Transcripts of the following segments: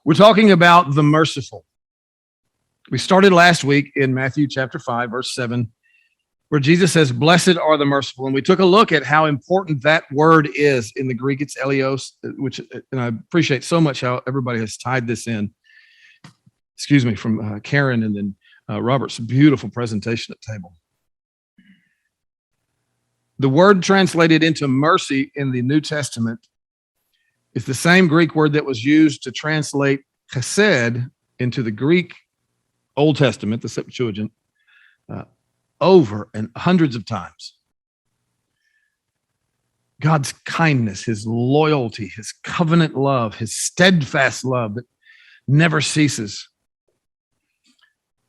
We're talking about the merciful. We started last week in Matthew chapter 5, verse 7, where Jesus says, "Blessed are the merciful." And we took a look at how important that word is in the Greek. It's eleos, which, and I appreciate so much how everybody has tied this in. Excuse me, from Karen and then Robert's beautiful presentation at table. The word translated into mercy in the New Testament is the same Greek word that was used to translate chesed into the Greek Old Testament, the Septuagint, over and hundreds of times. God's kindness, his loyalty, his covenant love, his steadfast love that never ceases.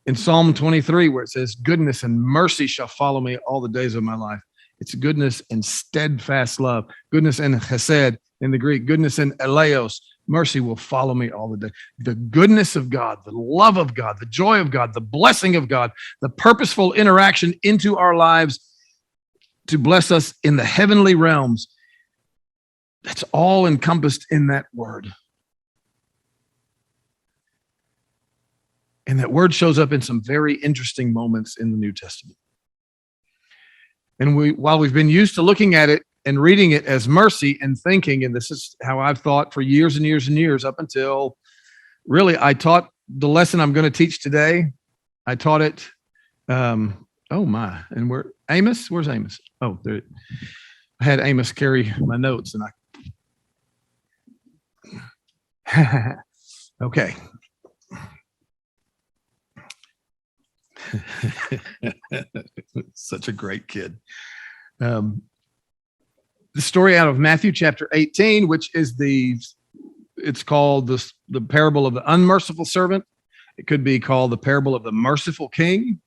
In Psalm 23, where it says, "Goodness and mercy shall follow me all the days of my life." It's goodness and steadfast love. Goodness and chesed in the Greek. Goodness and eleos. Mercy will follow me all the day. The goodness of God, the love of God, the joy of God, the blessing of God, the purposeful interaction into our lives to bless us in the heavenly realms. That's all encompassed in that word. And that word shows up in some very interesting moments in the New Testament. And while we've been used to looking at it and reading it as mercy and thinking, and this is how I've thought for years and years and years, up until really I taught the lesson I'm going to teach today. I taught it, and where's Amos? Oh, there, I had Amos carry my notes and okay. Such a great kid. The story out of Matthew chapter 18, which is it's called the parable of the unmerciful servant. It could be called the parable of the merciful king.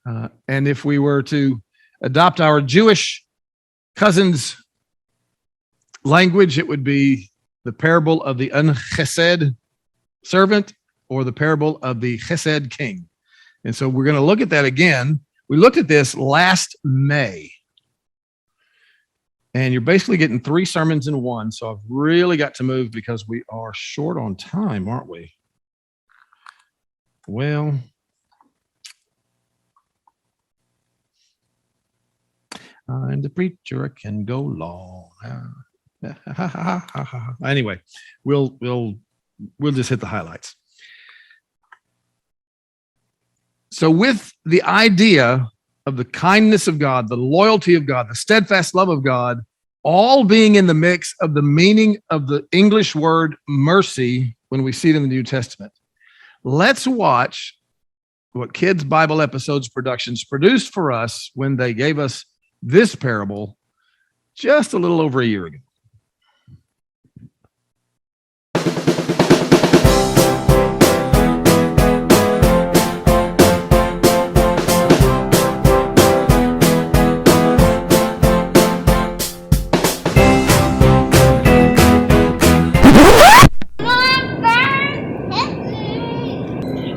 And if we were to adopt our Jewish cousins' language, it would be the parable of the unchesed servant or the parable of the chesed king. And so we're going to look at that again. We looked at this last May. And you're basically getting 3 sermons in one. So I've really got to move because we are short on time, aren't we? Well, I'm the preacher, I can go long. Anyway, we'll just hit the highlights. So with the idea of the kindness of God, the loyalty of God, the steadfast love of God, all being in the mix of the meaning of the English word mercy when we see it in the New Testament, let's watch what Kids Bible Episodes Productions produced for us when they gave us this parable just a little over a year ago.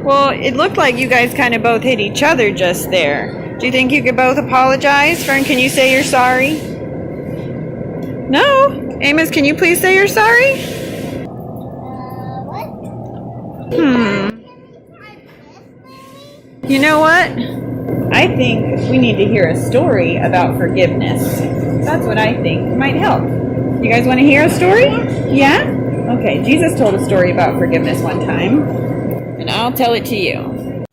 Well, it looked like you guys kind of both hit each other just there. Do you think you could both apologize? Fern, can you say you're sorry? No? Amos, can you please say you're sorry? What? You know what? I think we need to hear a story about forgiveness. That's what I think might help. You guys want to hear a story? Yeah? Okay, Jesus told a story about forgiveness one time, and I'll tell it to you.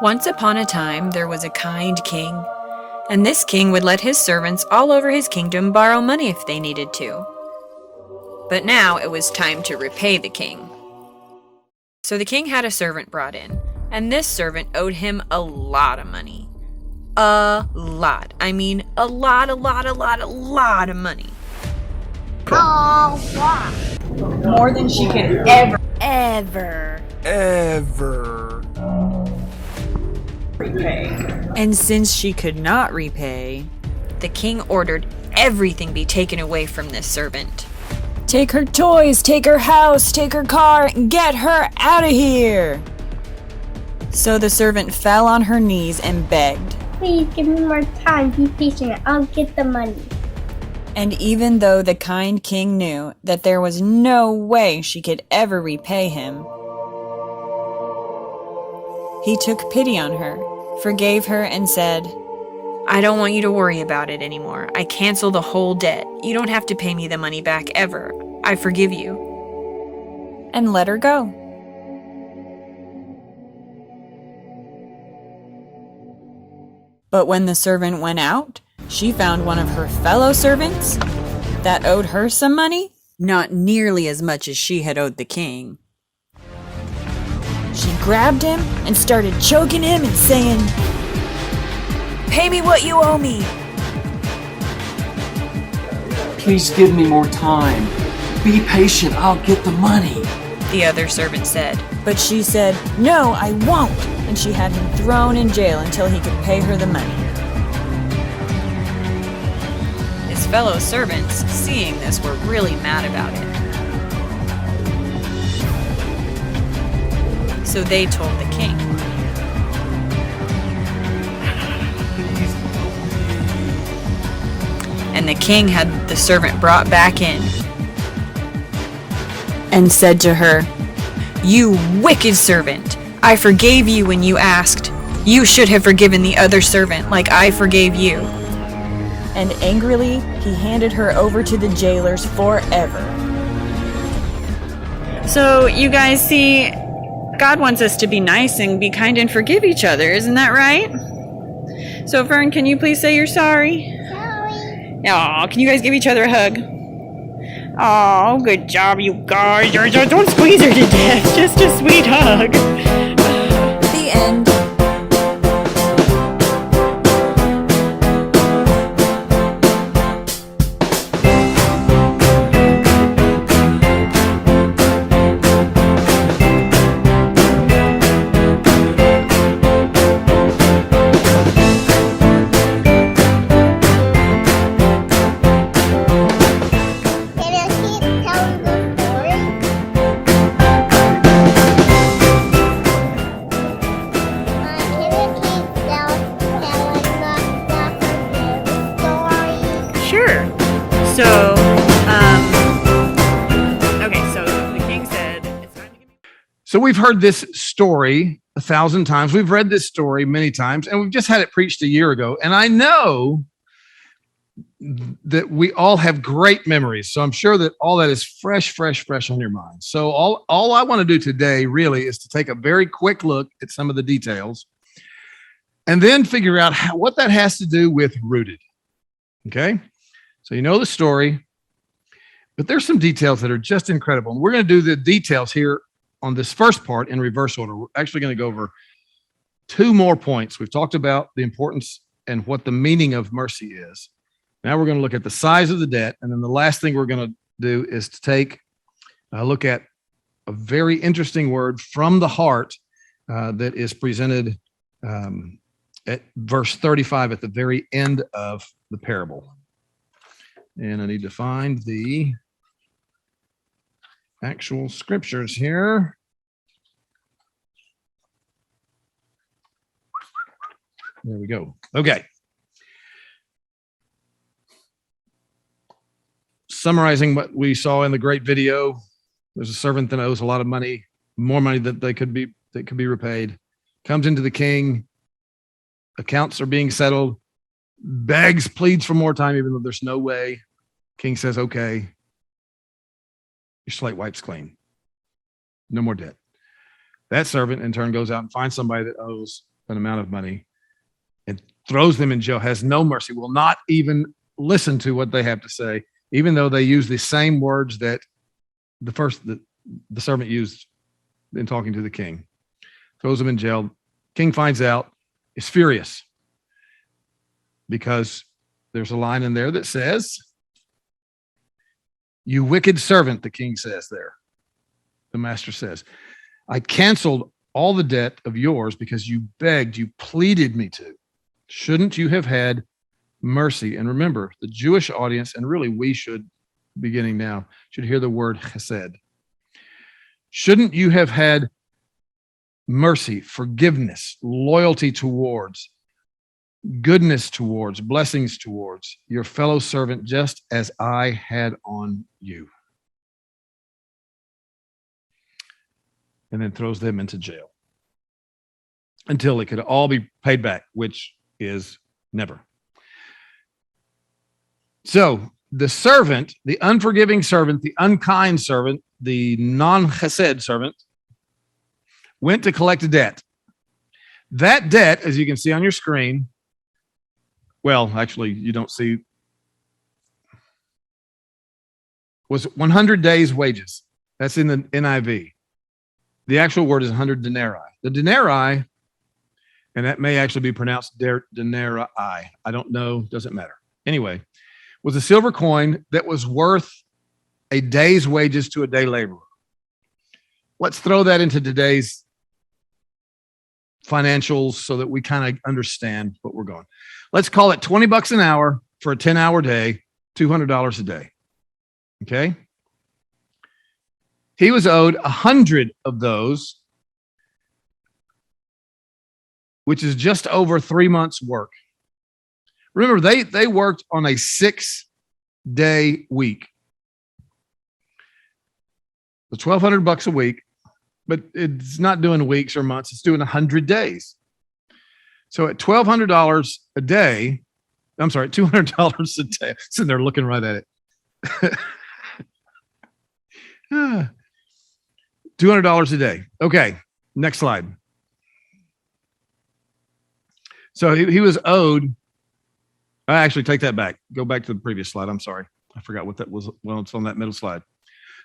Once upon a time, there was a kind king, and this king would let his servants all over his kingdom borrow money if they needed to. But now it was time to repay the king. So the king had a servant brought in, and this servant owed him a lot of money. A lot. I mean, a lot of money. Oh, wow. More than she can ever repay. And since she could not repay, the king ordered everything be taken away from this servant. Take her toys, take her house, take her car, and get her out of here! So the servant fell on her knees and begged. Please give me more time. Be patient. I'll get the money. And even though the kind king knew that there was no way she could ever repay him, he took pity on her, forgave her, and said, "I don't want you to worry about it anymore. I cancel the whole debt. You don't have to pay me the money back ever. I forgive you." And let her go. But when the servant went out, she found one of her fellow servants that owed her some money, not nearly as much as she had owed the king. She grabbed him and started choking him and saying, "Pay me what you owe me." Please give me more time. Be patient, I'll get the money. The other servant said. But she said, "No, I won't." And she had him thrown in jail until he could pay her the money. His fellow servants, seeing this, were really mad about it. So they told the king. And the king had the servant brought back in and said to her, "You wicked servant! I forgave you when you asked. You should have forgiven the other servant like I forgave you." And angrily, he handed her over to the jailers forever. So, you guys see, God wants us to be nice and be kind and forgive each other. Isn't that right? So, Fern, can you please say you're sorry? Sorry. Aw, can you guys give each other a hug? Oh, good job, you guys. Don't squeeze her to death. Just a sweet hug. The end. Can I keep telling the story? Can I keep telling the story? Sure. So, okay, so the king said, it's time to give me... So we've heard this story 1,000 times. We've read this story many times, and we've just had it preached a year ago. And I know that we all have great memories. So I'm sure that all that is fresh on your mind. So all I want to do today really is to take a very quick look at some of the details and then figure out what that has to do with rooted. Okay. So you know the story, but there's some details that are just incredible. And we're going to do the details here on this first part in reverse order. We're actually going to go over 2 more points. We've talked about the importance and what the meaning of mercy is. Now we're going to look at the size of the debt. And then the last thing we're going to do is to take a look at a very interesting word from the heart that is presented at verse 35 at the very end of the parable. And I need to find the actual scriptures here. There we go. Okay. Summarizing what we saw in the great video, there's a servant that owes a lot of money, more money that could be repaid. Comes into the king, accounts are being settled, begs, pleads for more time, even though there's no way. King says, "Okay, your slate wipes clean. No more debt." That servant in turn goes out and finds somebody that owes an amount of money and throws them in jail, has no mercy, will not even listen to what they have to say, even though they use the same words that the servant used in talking to the king. Throws them in jail. King finds out, is furious because there's a line in there that says, "You wicked servant," the king says there. The master says, "I canceled all the debt of yours because you begged, you pleaded me to. Shouldn't you have had mercy?" And remember, the Jewish audience, and really we should, beginning now, should hear the word chesed. Shouldn't you have had mercy, forgiveness, loyalty towards goodness towards, blessings towards your fellow servant, just as I had on you. And then throws them into jail until it could all be paid back, which is never. So the servant, the unforgiving servant, the unkind servant, the non-chesed servant, went to collect a debt. That debt, as you can see on your screen, well, actually, you don't see, was 100 days' wages. That's in the NIV. The actual word is 100 denarii. The denarii, and that may actually be pronounced denarii. I don't know, doesn't matter. Anyway, was a silver coin that was worth a day's wages to a day laborer. Let's throw that into today's financials so that we kind of understand what we're going. Let's call it $20 an hour for a 10-hour day, $200 a day. Okay? He was owed 100 of those, which is just over 3 months' work. Remember, they worked on a 6-day week. So $1,200 a week, but it's not doing weeks or months. It's doing 100 days. So at $1,200 a day, I'm sorry, $200 a day. Sitting there looking right at it. $200 a day. Okay, next slide. So he was owed. I actually take that back. Go back to the previous slide. I'm sorry. I forgot what that was. Well, it's on that middle slide.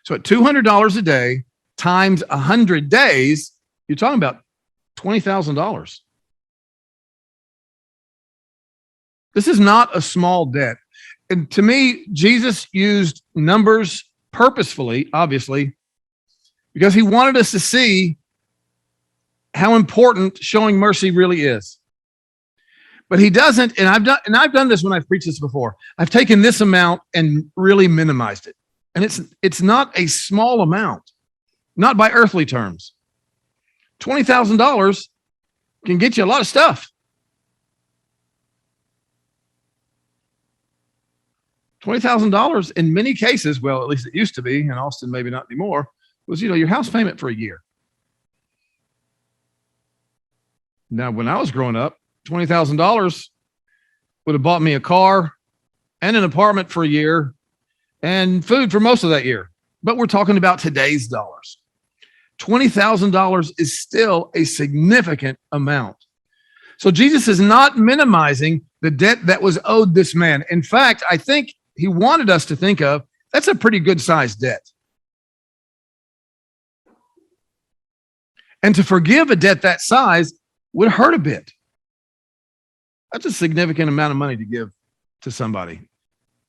So at $200 a day times 100 days, you're talking about $20,000. This is not a small debt. And to me, Jesus used numbers purposefully, obviously, because he wanted us to see how important showing mercy really is. But he doesn't, and I've done this when I've preached this before. I've taken this amount and really minimized it. And it's not a small amount, not by earthly terms. $20,000 can get you a lot of stuff. $20,000 in many cases, well, at least it used to be, in Austin, maybe not anymore, was, your house payment for a year. Now, when I was growing up, $20,000 would have bought me a car and an apartment for a year and food for most of that year. But we're talking about today's dollars. $20,000 is still a significant amount. So Jesus is not minimizing the debt that was owed this man. In fact, I think he wanted us to think of, that's a pretty good sized debt. And to forgive a debt that size would hurt a bit. That's a significant amount of money to give to somebody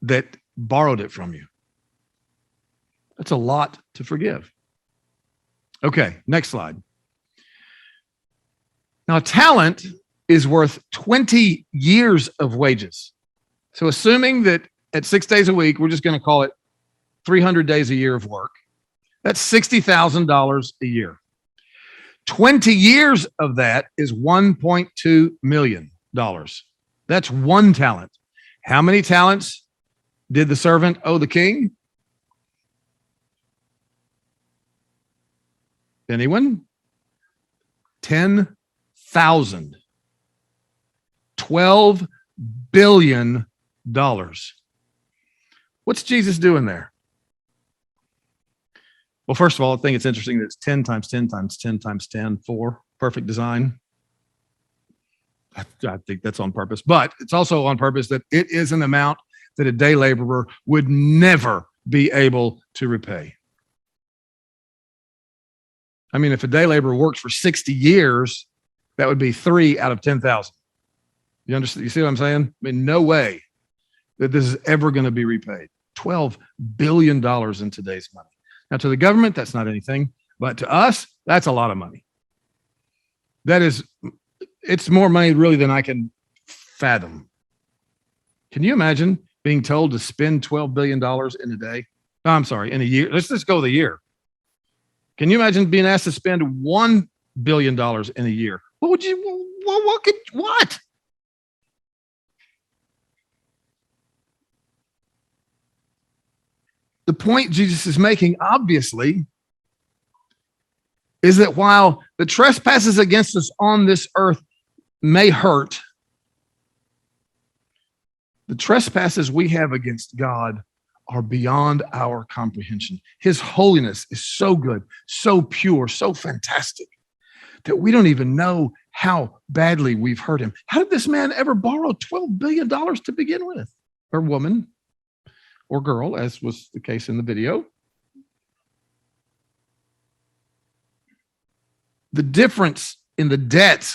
that borrowed it from you. That's a lot to forgive. Okay, next slide. Now, talent is worth 20 years of wages. So assuming that at 6 days a week, we're just going to call it 300 days a year of work. That's $60,000 a year. 20 years of that is $1.2 million. That's one talent. How many talents did the servant owe the king? Anyone? 10,000. $12 billion. What's Jesus doing there? Well, first of all, I think it's interesting that it's 10 times 10 times 10 times 10, 4, perfect design. I think that's on purpose, but it's also on purpose that it is an amount that a day laborer would never be able to repay. I mean, if a day laborer works for 60 years, that would be 3 out of 10,000. You understand? You see what I'm saying? I mean, no way that this is ever going to be repaid. $12 billion in today's money. Now, to the government, that's not anything, but to us, that's a lot of money. It's more money really than I can fathom. Can you imagine being told to spend $12 billion in a day? No, I'm sorry, in a year. Let's just go the year. Can you imagine being asked to spend $1 billion in a year? What? the point Jesus is making, obviously, is that while the trespasses against us on this earth may hurt, the trespasses we have against God are beyond our comprehension. His holiness is so good, so pure, so fantastic that we don't even know how badly we've hurt him. How did this man ever borrow $12 billion to begin with? Or woman, or girl, as was the case in the video. The difference in the debt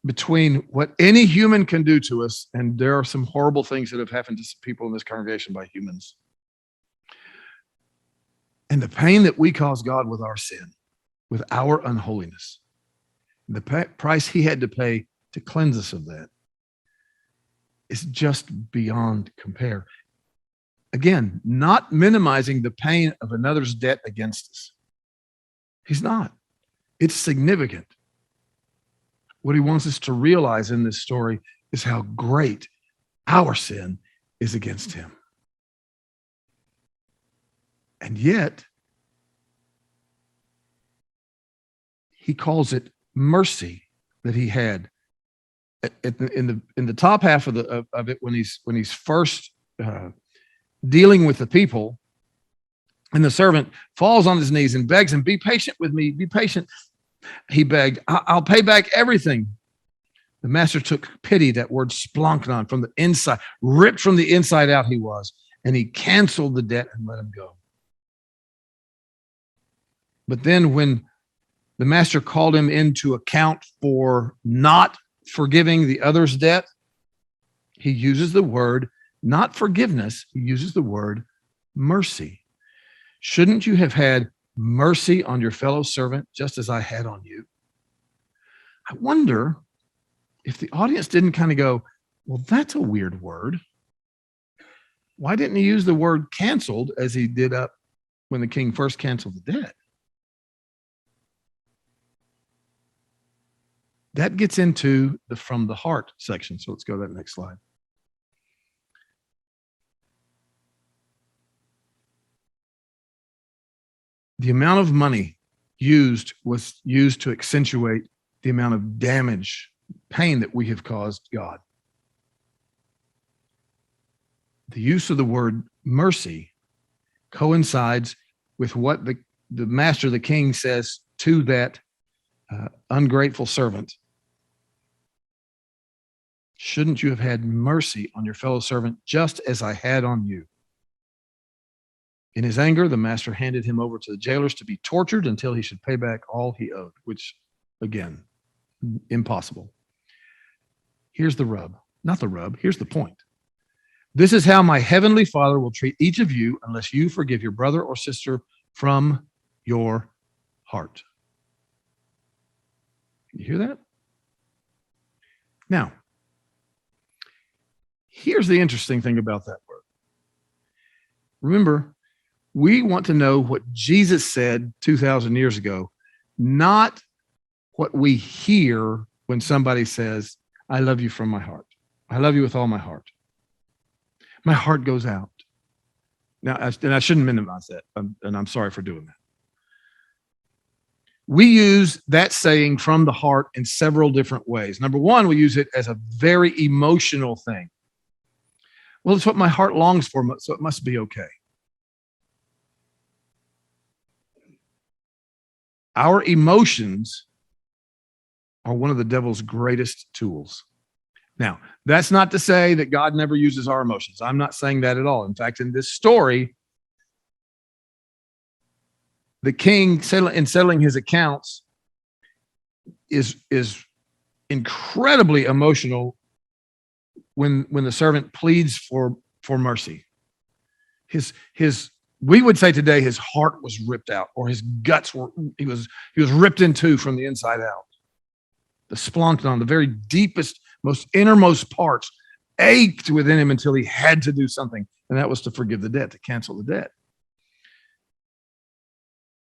between what any human can do to us, and there are some horrible things that have happened to some people in this congregation by humans, and the pain that we cause God with our sin, with our unholiness, the price he had to pay to cleanse us of that is just beyond compare. Again, not minimizing the pain of another's debt against us. He's not. It's significant. What he wants us to realize in this story is how great our sin is against him. And yet, he calls it mercy that he had in the top half of it when he's first dealing with the people, and the servant falls on his knees and begs him, "Be patient with me, be patient." He begged, "I'll pay back everything." The master took pity, that word splanknon, from the inside, ripped from the inside out he was, and he canceled the debt and let him go. But then when the master called him into account for not forgiving the other's debt, he uses the word, not forgiveness, he uses the word mercy. Shouldn't you have had mercy on your fellow servant just as I had on you? I wonder if the audience didn't kind of go, well, that's a weird word. Why didn't he use the word canceled as he did up when the king first canceled the debt? That gets into the from the heart section. So let's go to that next slide. The amount of money was used to accentuate the amount of damage, pain that we have caused God. The use of the word mercy coincides with what the master, the king, says to that ungrateful servant. Shouldn't you have had mercy on your fellow servant just as I had on you? In his anger, the master handed him over to the jailers to be tortured until he should pay back all he owed, which, again, impossible. Here's the rub. Not the rub. Here's the point. This is how my heavenly Father will treat each of you unless you forgive your brother or sister from your heart. You hear that? Now, here's the interesting thing about that word. Remember, we want to know what Jesus said 2,000 years ago, not what we hear when somebody says, I love you from my heart. I love you with all my heart. My heart goes out. Now, and I shouldn't minimize that, and I'm sorry for doing that. We use that saying from the heart in several different ways. Number one, we use it as a very emotional thing. Well, it's what my heart longs for, so it must be okay. Our emotions are one of the devil's greatest tools. Now, that's not to say that God never uses our emotions. I'm not saying that at all. In fact, in this story, the king, in settling his accounts, is incredibly emotional when the servant pleads for mercy. We would say today his heart was ripped out, or his guts were, he was ripped in two from the inside out. The splanknon, the very deepest, most innermost parts, ached within him until he had to do something, and that was to forgive the debt, to cancel the debt.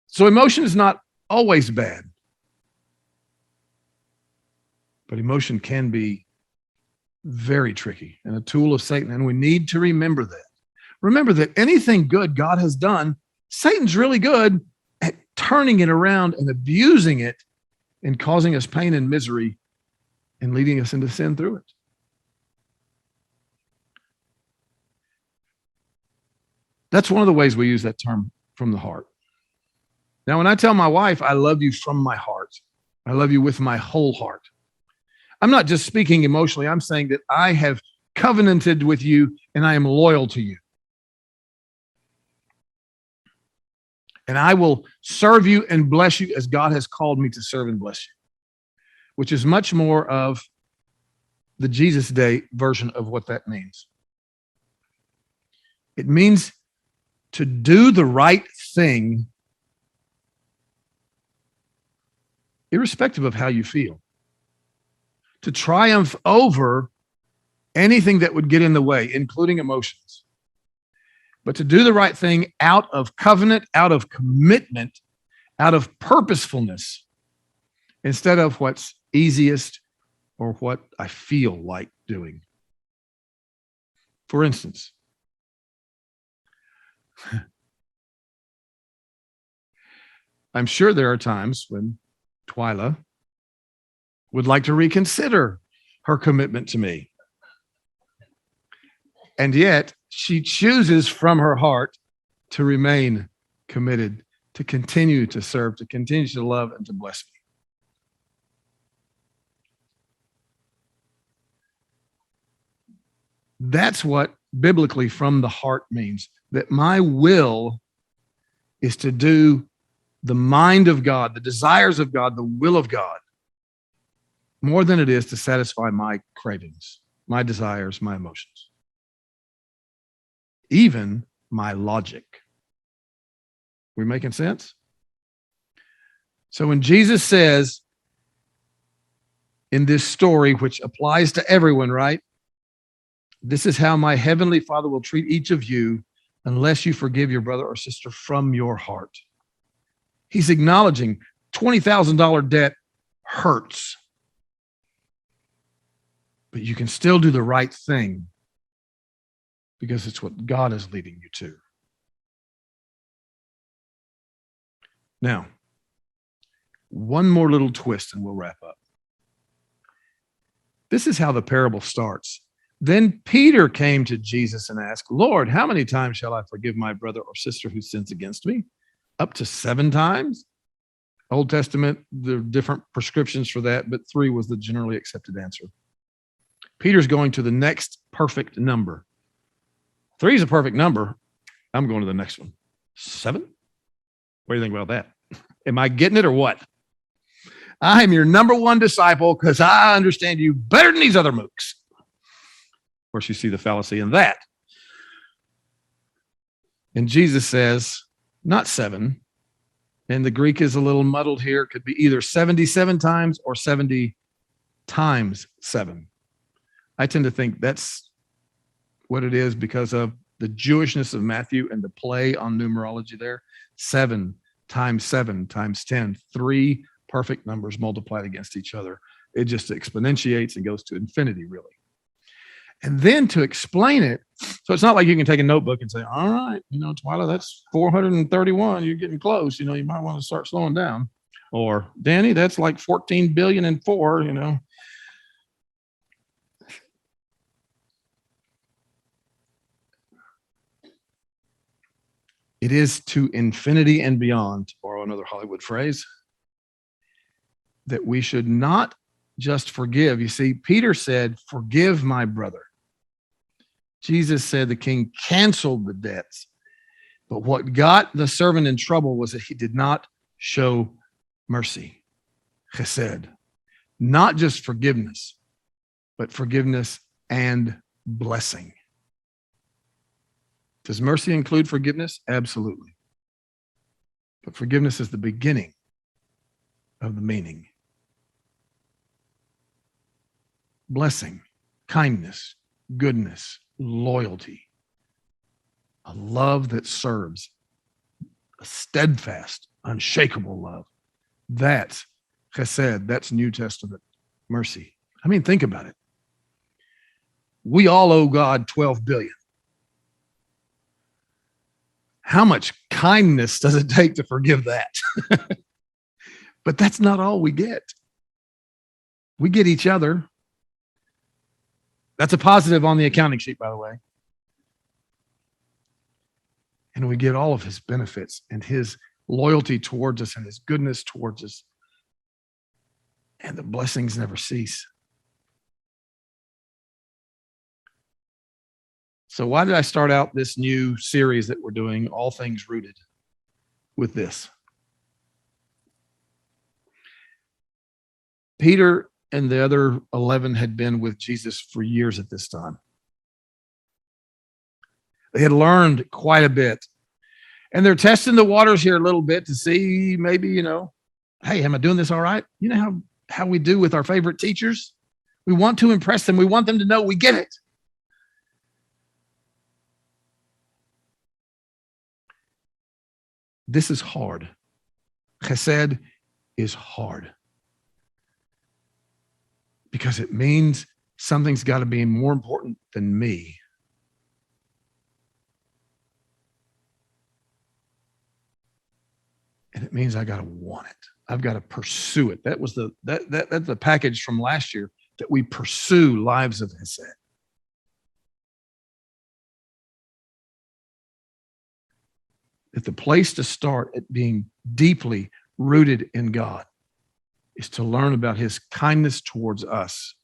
So emotion is not always bad, but emotion can be very tricky and a tool of Satan, and we need to remember that. Remember that anything good God has done, Satan's really good at turning it around and abusing it and causing us pain and misery and leading us into sin through it. That's one of the ways we use that term, from the heart. Now, when I tell my wife, I love you from my heart, I love you with my whole heart, I'm not just speaking emotionally. I'm saying that I have covenanted with you and I am loyal to you. And I will serve you and bless you as God has called me to serve and bless you, which is much more of the Jesus Day version of what that means. It means to do the right thing, irrespective of how you feel. To triumph over anything that would get in the way, including emotions. But to do the right thing out of covenant, out of commitment, out of purposefulness, instead of what's easiest or what I feel like doing. For instance, I'm sure there are times when Twyla would like to reconsider her commitment to me. And yet she chooses from her heart to remain committed, to continue to serve, to continue to love, and to bless me. That's what biblically from the heart means, that my will is to do the mind of God, the desires of God, the will of God, more than it is to satisfy my cravings, my desires, my emotions, even my logic. We making sense? So when Jesus says in this story, which applies to everyone, right? This is how my heavenly Father will treat each of you unless you forgive your brother or sister from your heart. He's acknowledging $20,000 debt hurts, but you can still do the right thing because it's what God is leading you to. Now, one more little twist and we'll wrap up. This is how the parable starts. Then Peter came to Jesus and asked, Lord, how many times shall I forgive my brother or sister who sins against me? Up to 7 times? Old Testament, there are different prescriptions for that, but 3 was the generally accepted answer. Peter's going to the next perfect number. 3 is a perfect number. I'm going to the next one. 7? What do you think about that? Am I getting it or what? I am your number 1 disciple because I understand you better than these other mooks. Of course, you see the fallacy in that. And Jesus says, not 7. And the Greek is a little muddled here. It could be either 77 times or 70 times 7. I tend to think that's what it is because of the Jewishness of Matthew and the play on numerology there. 7 times 7 times 10, 3 perfect numbers multiplied against each other. It just exponentiates and goes to infinity, really. And then to explain it, so it's not like you can take a notebook and say, all right, Twyla, that's 431. You're getting close. You might want to start slowing down. Or, Danny, that's like 14 billion and 4, It is to infinity and beyond, to borrow another Hollywood phrase, that we should not just forgive. You see, Peter said, forgive my brother. Jesus said the king canceled the debts. But what got the servant in trouble was that he did not show mercy. Chesed. Not just forgiveness, but forgiveness and blessing. Does mercy include forgiveness? Absolutely. But forgiveness is the beginning of the meaning. Blessing, kindness, goodness, loyalty, a love that serves, a steadfast, unshakable love. That's chesed, that's New Testament mercy. I mean, think about it. We all owe God 12 billion. How much kindness does it take to forgive that? But that's not all we get. We get each other. That's a positive on the accounting sheet, by the way. And we get all of his benefits and his loyalty towards us and his goodness towards us. And the blessings never cease. So why did I start out this new series that we're doing, All Things Rooted, with this? Peter and the other 11 had been with Jesus for years at this time. They had learned quite a bit. And they're testing the waters here a little bit to see maybe, hey, am I doing this all right? You know how we do with our favorite teachers? We want to impress them. We want them to know we get it. This is hard. Chesed is hard. Because it means something's got to be more important than me. And it means I got to want it. I've got to pursue it. That was that's the package from last year, that we pursue lives of Hesed. That the place to start at being deeply rooted in God is to learn about his kindness towards us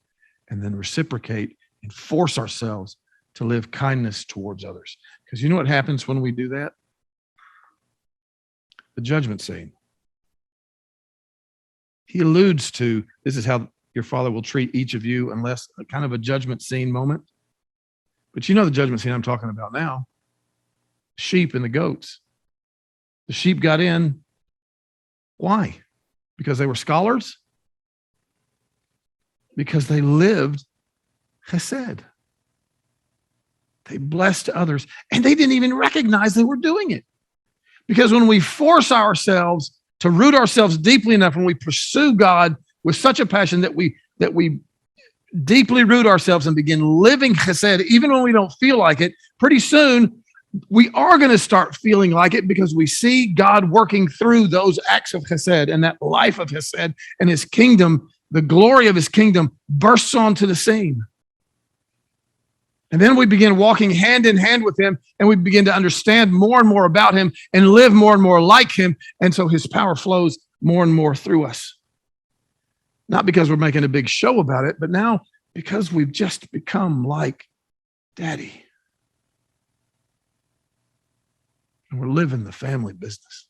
and then reciprocate and force ourselves to live kindness towards others. Because you know what happens when we do that? The judgment scene. He alludes to, this is how your Father will treat each of you, unless a kind of a judgment scene moment. But you know the judgment scene I'm talking about now. Sheep and the goats. The sheep got in. Why? Because they were scholars? Because they lived chesed. They blessed others, and they didn't even recognize they were doing it. Because when we force ourselves to root ourselves deeply enough, when we pursue God with such a passion that we deeply root ourselves and begin living chesed, even when we don't feel like it, pretty soon we are going to start feeling like it, because we see God working through those acts of chesed, and that life of chesed and his kingdom, the glory of his kingdom bursts onto the scene. And then we begin walking hand in hand with him, and we begin to understand more and more about him and live more and more like him. And so his power flows more and more through us. Not because we're making a big show about it, but now because we've just become like Daddy. And we're living the family business.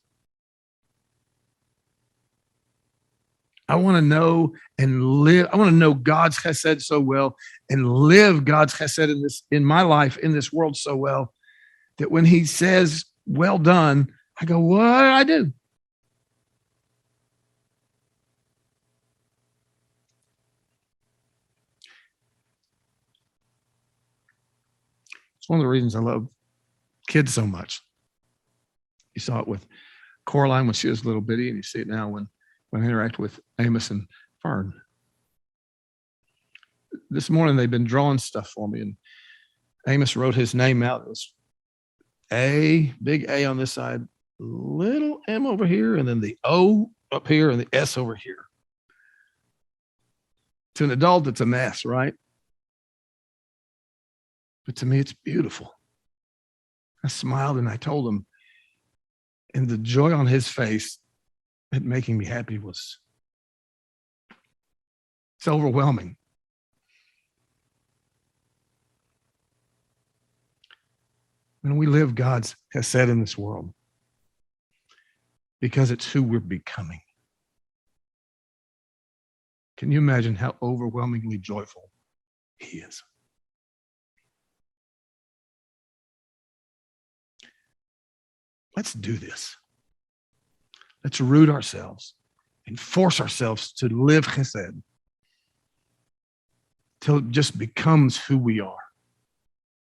I want to know and live. I want to know God's chesed so well and live God's chesed in my life, in this world so well, that when he says, well done, I go, what did I do? It's one of the reasons I love kids so much. You saw it with Coraline when she was a little bitty, and you see it now when I interact with Amos and Fern. This morning they've been drawing stuff for me, and Amos wrote his name out. It was A, big A on this side, little M over here, and then the O up here and the S over here. To an adult, it's a mess, right? But to me, it's beautiful. I smiled and I told him, and the joy on his face at making me happy was, it's overwhelming. When we live God's chesed in this world, because it's who we're becoming. Can you imagine how overwhelmingly joyful he is? Let's do this. Let's root ourselves and force ourselves to live chesed till it just becomes who we are,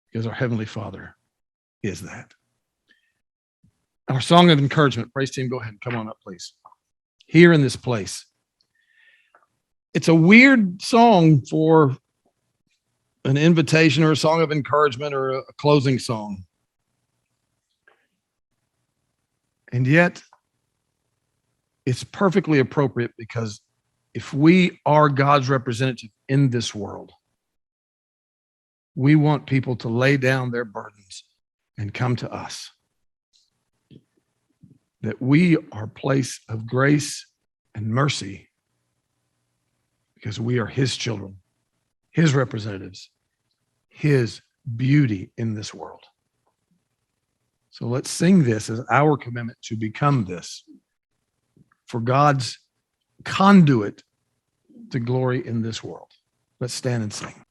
because our Heavenly Father is that. Our song of encouragement, praise team, go ahead and come on up, please. Here in this place. It's a weird song for an invitation or a song of encouragement or a closing song. And yet, it's perfectly appropriate because if we are God's representative in this world, we want people to lay down their burdens and come to us. That we are a place of grace and mercy because we are his children, his representatives, his beauty in this world. So let's sing this as our commitment to become this for God's conduit to glory in this world. Let's stand and sing.